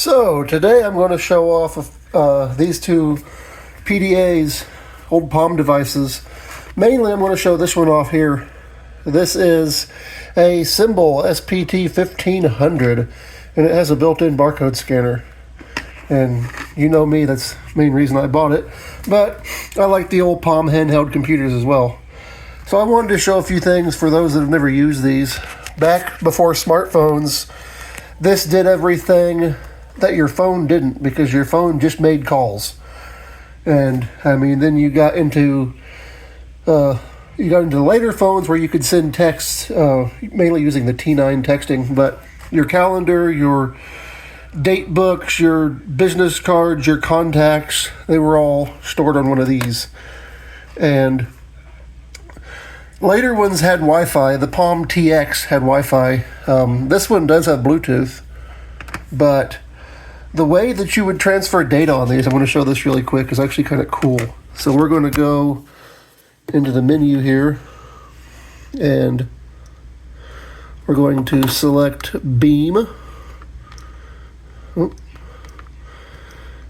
So today I'm going to show off these two PDAs, old Palm devices. Mainly I'm going to show this one off here. This is a Symbol SPT1500 and it has a built-in barcode scanner. And you know me, that's the main reason I bought it. But I like the old Palm handheld computers as well. So I wanted to show a few things for those that have never used these. Back before smartphones, this did everything that your phone didn't, because your phone just made calls. And I mean, then you got into later phones where you could send texts, mainly using the T9 texting, but your calendar, your date books, your business cards, your contacts, they were all stored on one of these. And later ones had Wi-Fi. The Palm TX had Wi-Fi. This one does have Bluetooth, but the way that you would transfer data on these, I'm going to show this really quick, is actually kind of cool. So we're going to go into the menu here, and we're going to select Beam,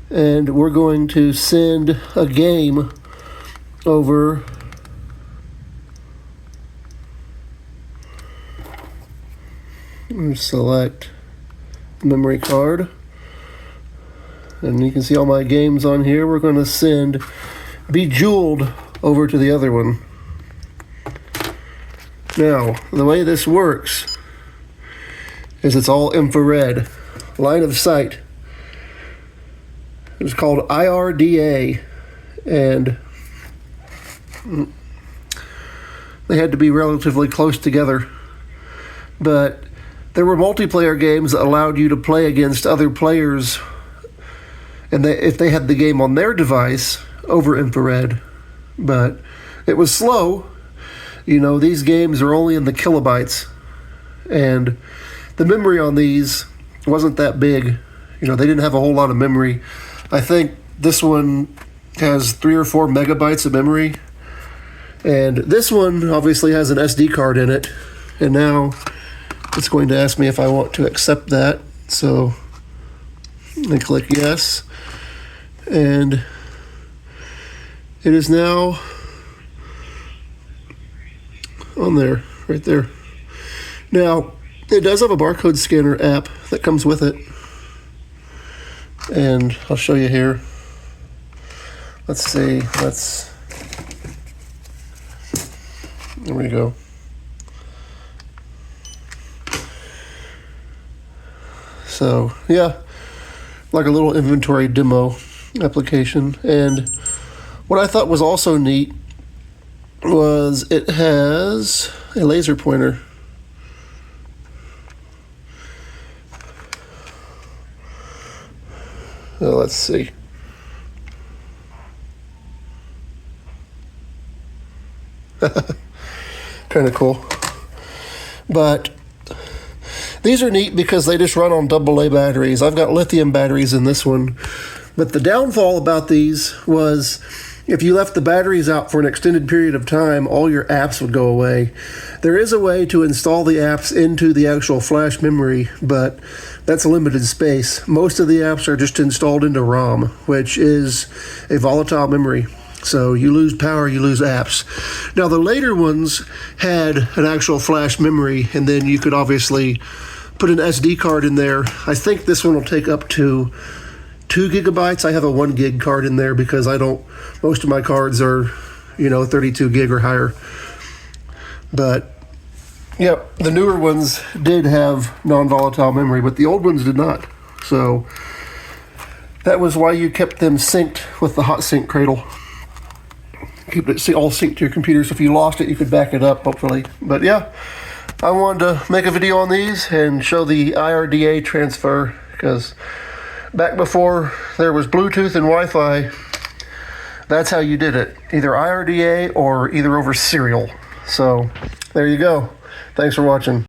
and we're going to send a game over select memory card, and you can see all my games on here. We're going to send Bejeweled over to the other one. Now, the way this works is it's all infrared, line of sight. It's called IRDA, and they had to be relatively close together. But there were multiplayer games that allowed you to play against other players, and if they had the game on their device, over infrared. But it was slow. You know, these games are only in the kilobytes, and the memory on these wasn't that big. You know, they didn't have a whole lot of memory. I think this one has 3 or 4 megabytes of memory, and this one obviously has an SD card in it, and now it's going to ask me if I want to accept that. So I click yes, and it is now on there, right there. Now, it does have a barcode scanner app that comes with it, and I'll show you here. Let's see, there we go. So yeah, like a little inventory demo application. And what I thought was also neat was it has a laser pointer. Let's see. Kind of cool. But these are neat because they just run on AA batteries. I've got lithium batteries in this one. But the downfall about these was if you left the batteries out for an extended period of time, all your apps would go away. There is a way to install the apps into the actual flash memory, but that's a limited space. Most of the apps are just installed into ROM, which is a volatile memory. So you lose power, you lose apps. Now the later ones had an actual flash memory, and then you could obviously put an SD card in there. I think this one will take up to 2 gigabytes. I have a 1 gig card in there because most of my cards are, 32 gig or higher. But yeah, the newer ones did have non-volatile memory, but the old ones did not. So that was why you kept them synced with the hot sync cradle. Keep it all synced to your computer, so if you lost it, you could back it up, hopefully. But yeah, I wanted to make a video on these and show the IRDA transfer, because back before there was Bluetooth and Wi-Fi, that's how you did it. Either IRDA or either over serial. So there you go. Thanks for watching.